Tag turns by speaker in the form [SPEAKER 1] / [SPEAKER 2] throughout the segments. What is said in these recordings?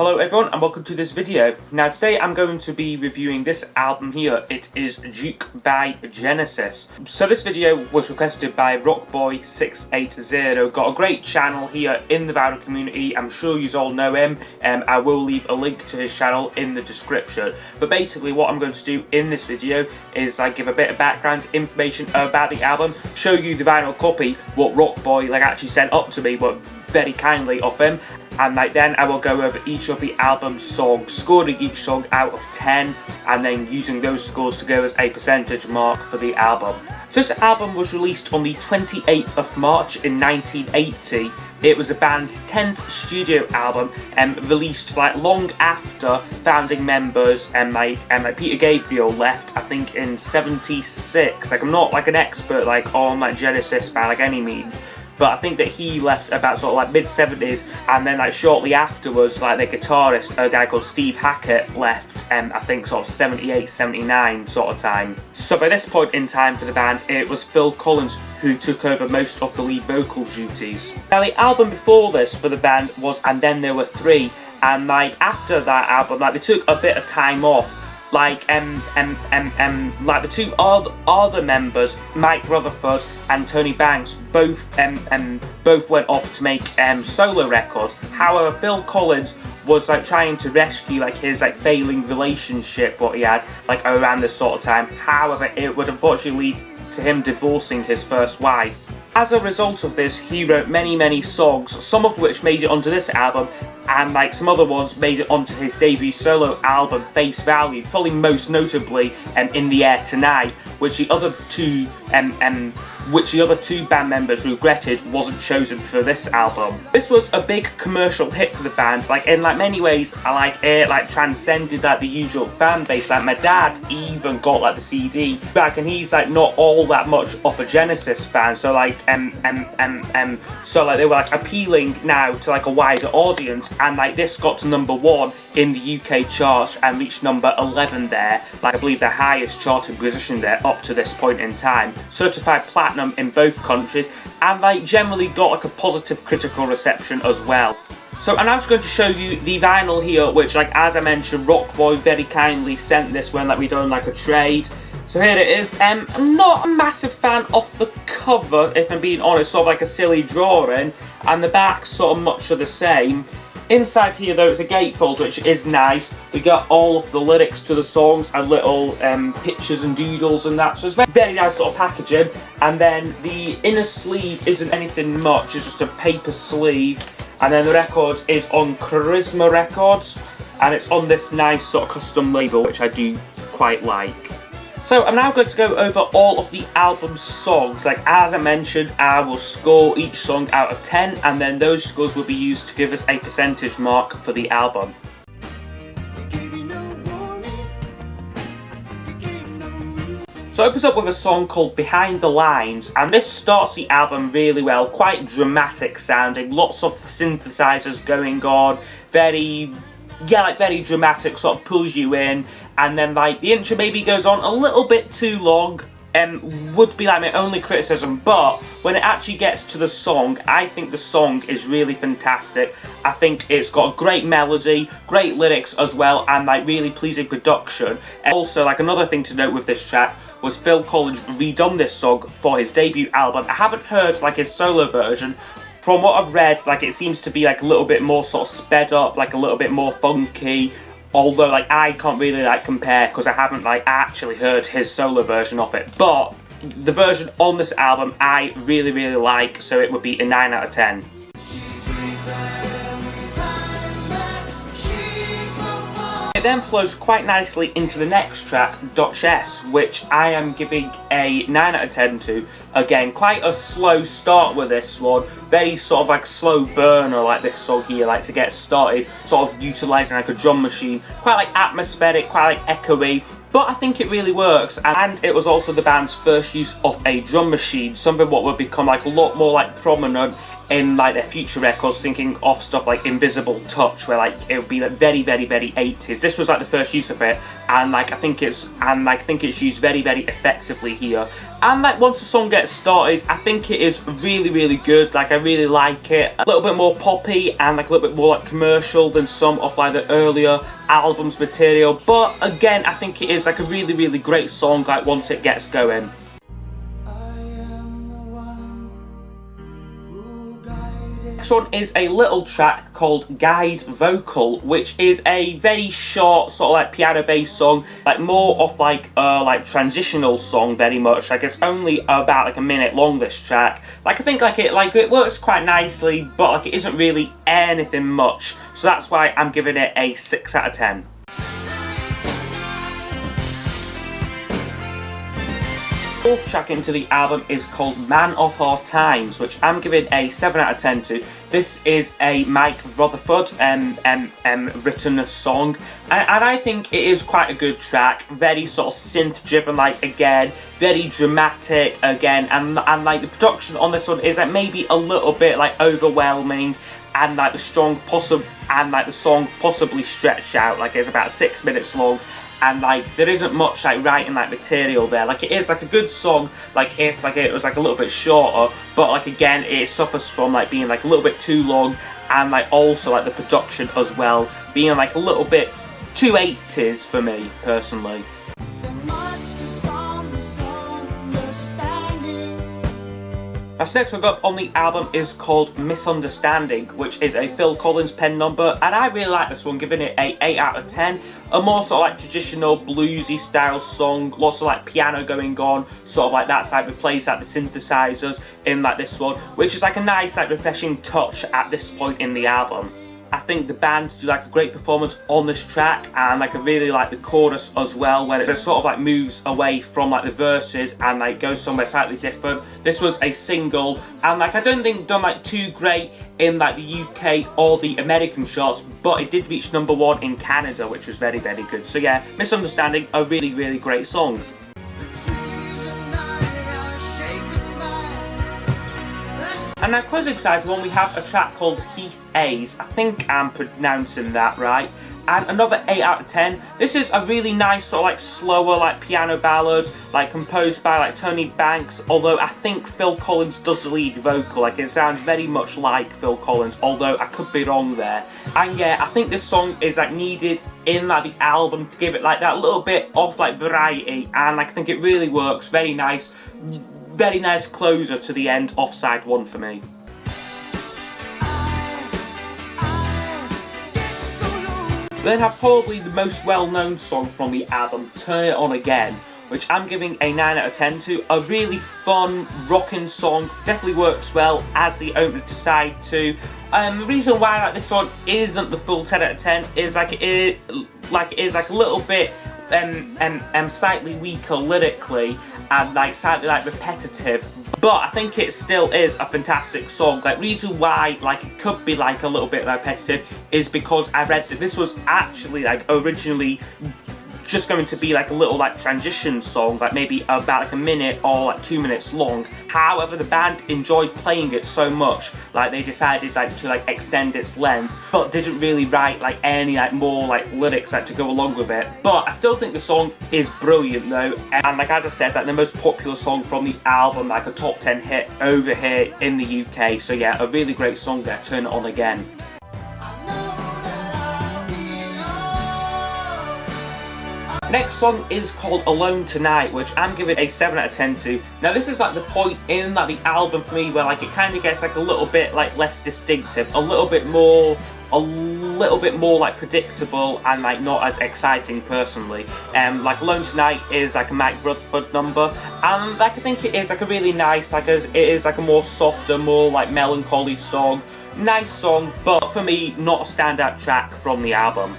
[SPEAKER 1] Hello everyone and welcome to this video. Now today I'm going to be reviewing this album here. It is Juke by Genesis. So this video was requested by Rockboy680. Got a great channel here in the vinyl community. I'm sure you all know him. I will leave a link to his channel in the description. But basically what I'm going to do in this video is give a bit of background information about the album, show you the vinyl copy, what Rockboy actually sent up to me, but very kindly of him. And then I will go over each of the album's songs, scoring each song out of 10, and then using those scores to go as a percentage mark for the album. So this album was released on the 28th of March in 1980. It was the band's 10th studio album, released long after founding members and Peter Gabriel left, I think in '76. I'm not an expert on Genesis by any means. But I think that he left about mid-70s, and then shortly afterwards, the guitarist, a guy called Steve Hackett, left, I think 78, 79 sort of time. So by this point in time for the band, it was Phil Collins who took over most of the lead vocal duties. Now the album before this for the band was And Then There Were Three, and after that album, they took a bit of time off. The two other members, Mike Rutherford and Tony Banks, both went off to make solo records. However, Phil Collins was trying to rescue his failing relationship what he had around this sort of time. However, it would unfortunately lead to him divorcing his first wife. As a result of this, he wrote many songs, some of which made it onto this album, and some other ones made it onto his debut solo album, Face Value, probably most notably In the Air Tonight, which the other two band members regretted wasn't chosen for this album. This was a big commercial hit for the band. In many ways, it transcended the usual fan base. My dad even got the CD back, and he's not all that much of a Genesis fan. So they were appealing now to a wider audience, and this got to #1 in the UK chart and reached number 11 there. I believe the highest charting position there up to this point in time. Certified platinum in both countries, and generally got a positive critical reception as well. So I'm now just going to show you the vinyl here, which as I mentioned, Rockboy very kindly sent this when we done a trade. So here it is. I'm not a massive fan of the cover, if I'm being honest, sort of a silly drawing, and the back's sort of much of the same. Inside here though, it's a gatefold, which is nice. We got all of the lyrics to the songs and little pictures and doodles and that, so it's very nice sort of packaging. And then the inner sleeve isn't anything much, it's just a paper sleeve. And then the record is on Charisma Records, and it's on this nice sort of custom label, which I do quite like. So I'm now going to go over all of the album's songs. As I mentioned, I will score each song out of 10, and then those scores will be used to give us a percentage mark for the album. So it opens up with a song called Behind the Lines, and this starts the album really well, quite dramatic sounding, lots of synthesizers going on, very dramatic, sort of pulls you in. And then the intro maybe goes on a little bit too long, would be my only criticism, but when it actually gets to the song, I think the song is really fantastic. I think it's got a great melody, great lyrics as well, and really pleasing production. And also, another thing to note with this track was Phil Collins redone this song for his debut album. I haven't heard his solo version. From what I've read, it seems to be a little bit more sort of sped up, a little bit more funky. Although I can't really compare, because I haven't actually heard his solo version of it. But the version on this album I really like, so it would be a 9 out of 10. It then flows quite nicely into the next track, Dutch S, which I am giving a 9 out of 10 to. Again, quite a slow start with this one, very sort of slow burner this song here, to get started, sort of utilising a drum machine, quite atmospheric, quite echoey, but I think it really works. And it was also the band's first use of a drum machine, something what would become a lot more prominent in like their future records, thinking of stuff like Invisible Touch, where like it would be like very 80s. This was like the first use of it, and like I think it's used very effectively here. And like once the song gets started, I think it is really good. Like I really like it. A little bit more poppy and like a little bit more like commercial than some of like the earlier album's material. But again, I think it is like a really great song. Like once it gets going. Next one is a little track called Guide Vocal, which is a very short sort of like piano based song, like more of like transitional song very much. Like it's only about like a minute long, this track. Like I think it works quite nicely, but like it isn't really anything much. So that's why I'm giving it a 6 out of 10. Fourth track into the album is called Man of Our Times, which I'm giving a 7 out of 10 to. This is a Mike Rutherford written song, and I think it is quite a good track. Very sort of synth driven, like again, very dramatic again, and like the production on this one is like maybe a little bit like overwhelming, and like the song possibly stretched out. Like it's about 6 minutes long. And like there isn't much like writing like material there. Like it is like a good song, like if like it was like a little bit shorter, but like again it suffers from like being like a little bit too long, and like also like the production as well being like a little bit too 80s for me personally. This next one up on the album is called Misunderstanding, which is a Phil Collins pen number, and I really like this one, giving it a 8 out of 10. A more sort of like traditional bluesy style song, lots of like piano going on, sort of like that side, replace like the synthesizers in like this one, which is like a nice like refreshing touch at this point in the album. I think the band do like a great performance on this track, and like I really like the chorus as well, where it sort of like moves away from like the verses and like goes somewhere slightly different. This was a single, and like I don't think done like too great in like the UK or the American charts, but it did reach #1 in Canada, which was very good. So yeah, Misunderstanding, a really great song. And now closing side one, we have a track called Haze. I think I'm pronouncing that right. And another 8 out of 10. This is a really nice sort of like slower like piano ballad, like composed by like Tony Banks, although I think Phil Collins does the lead vocal. Like it sounds very much like Phil Collins, although I could be wrong there. And yeah, I think this song is like needed in like the album to give it like that little bit of like variety, and like I think it really works. Very nice closer to the end of side one for me. Then have probably the most well-known song from the album, Turn It On Again, which I'm giving a 9 out of 10 to. A really fun, rocking song, definitely works well as the opener to side 2. The reason why like this one isn't the full 10 out of 10 is like it is a little bit slightly weaker lyrically, and like slightly like repetitive, but I think it still is a fantastic song. Like reason why like it could be like a little bit repetitive is because I read that this was actually like originally just going to be like a little like transition song, like maybe about like a minute or like 2 minutes long. However, the band enjoyed playing it so much, like they decided like to like extend its length, but didn't really write like any like more like lyrics like to go along with it. But I still think the song is brilliant though, and like as I said, like the most popular song from the album, like a top 10 hit over here in the UK. So yeah, a really great song there, Turn It On Again. Next song is called Alone Tonight, which I'm giving a 7 out of 10 to. Now this is like the point in like the album for me where like it kind of gets like a little bit like less distinctive, a little bit more like predictable, and like not as exciting personally. Like Alone Tonight is like a Mike Rutherford number, and like I think it is like a really nice, like it is like a more softer, more like melancholy song. Nice song, but for me not a standout track from the album.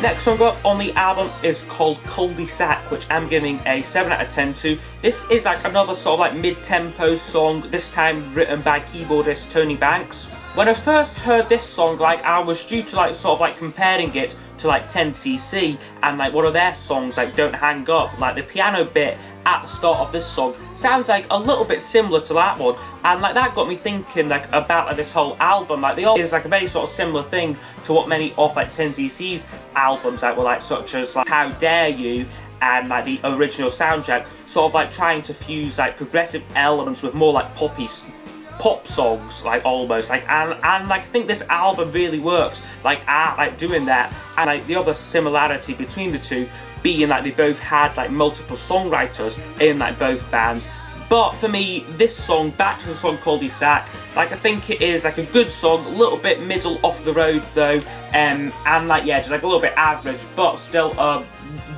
[SPEAKER 1] Next song up on the album is called Cul-de-sac, which I'm giving a 7 out of 10 to. This is like another sort of like mid-tempo song, this time written by keyboardist Tony Banks. When I first heard this song, like I was due to like sort of like comparing it to like 10cc and like one of their songs like Don't Hang Up. Like the piano bit at the start of this song sounds like a little bit similar to that one, and like that got me thinking like about like this whole album. Like they all is like a very sort of similar thing to what many of like 10cc's albums like were like, such as like How Dare You and like the original soundtrack, sort of like trying to fuse like progressive elements with more like pop songs, like almost like, and like I think this album really works like at like doing that. And like the other similarity between the two being like they both had like multiple songwriters in like both bands. But for me, this song, back to the song called Isaac, like I think it is like a good song, a little bit middle off the road though, and like yeah, just like a little bit average, but still a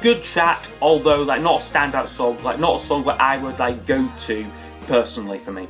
[SPEAKER 1] good track, although like not a standout song, like not a song that I would like go to personally for me.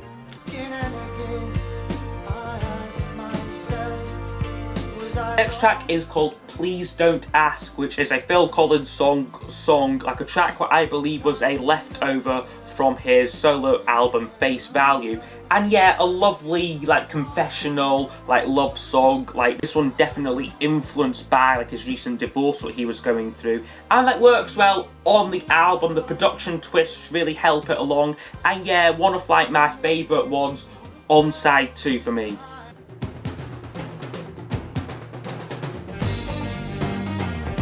[SPEAKER 1] Next track is called Please Don't Ask, which is a Phil Collins song, like a track what I believe was a leftover from his solo album Face Value. And yeah, a lovely like confessional like love song. Like this one definitely influenced by like his recent divorce that he was going through, and that works well on the album. The production twists really help it along, and yeah, one of like my favourite ones on side 2 for me.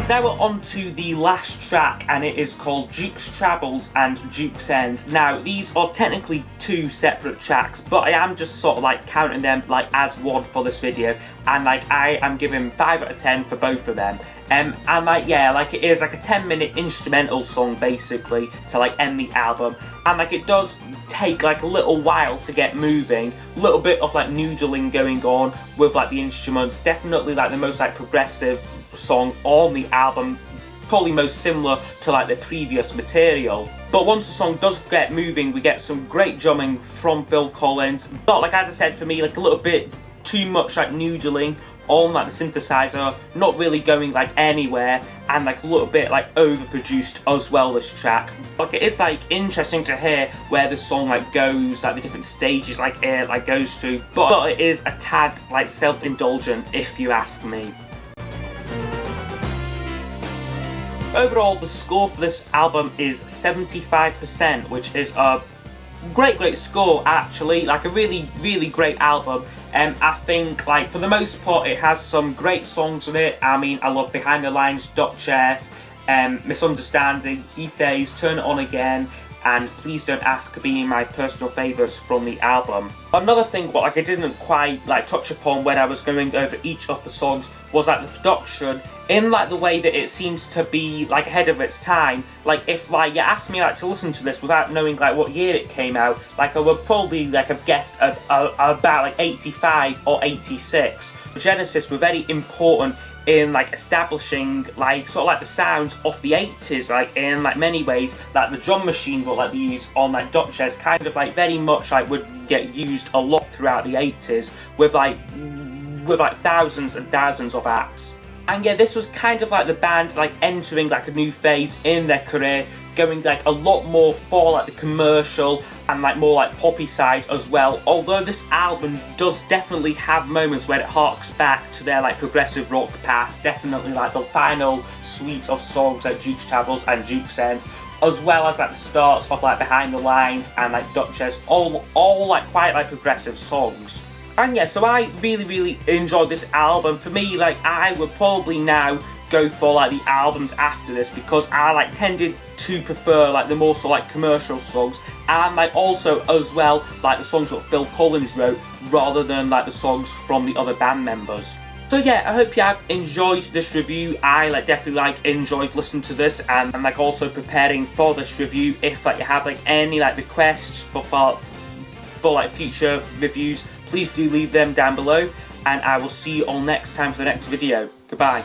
[SPEAKER 1] Now we're on to the last track, and it is called Jukes Travels and Jukes End. Now these are technically 2 separate tracks, but I am just sort of like counting them like as one for this video, and like I am giving 5 out of 10 for both of them. And like yeah, like it is like a 10-minute instrumental song basically to like end the album, and like it does take like a little while to get moving, a little bit of like noodling going on with like the instruments. Definitely like the most like progressive song on the album, probably most similar to like the previous material. But once the song does get moving, we get some great drumming from Phil Collins, but like as I said, for me like a little bit too much like noodling on like the synthesizer, not really going like anywhere, and like a little bit like overproduced as well this track. Like it is like interesting to hear where the song like goes, like the different stages like it like goes through, but it is a tad like self-indulgent if you ask me. Overall, the score for this album is 75%, which is a great score actually, like a really great album. I think like for the most part it has some great songs in it. I mean, I love Behind the Lines, Duchess, Misunderstanding, Haze, Turn It On Again, and Please Don't Ask being my personal favourites from the album. Another thing what like I didn't quite like touch upon when I was going over each of the songs was like the production, in like the way that it seems to be like ahead of its time. Like if like you asked me like to listen to this without knowing like what year it came out, like I would probably like have guessed about like 85 or 86. Genesis were very important in like establishing like sort of like the sounds of the 80s, like in like many ways. Like the drum machine what like they use on like Duchess kind of like very much like would get used a lot throughout the 80s with like thousands and thousands of acts. And yeah, this was kind of like the band like entering like a new phase in their career, going like a lot more for like the commercial and like more like poppy side as well. Although this album does definitely have moments where it harks back to their like progressive rock past, definitely like the final suite of songs like Jukes Travels and Jukes End, as well as like the starts of like Behind the Lines and like Duchess, all like quite like progressive songs. And yeah, so I really enjoyed this album. For me, like I would probably now go for like the albums after this, because I like tended to prefer like the more so like commercial songs, and like also as well like the songs that Phil Collins wrote rather than like the songs from the other band members. So yeah, I hope you have enjoyed this review. I like definitely like enjoyed listening to this, and like also preparing for this review. If like you have like any like requests for like future reviews, please do leave them down below, and I will see you all next time for the next video. Goodbye.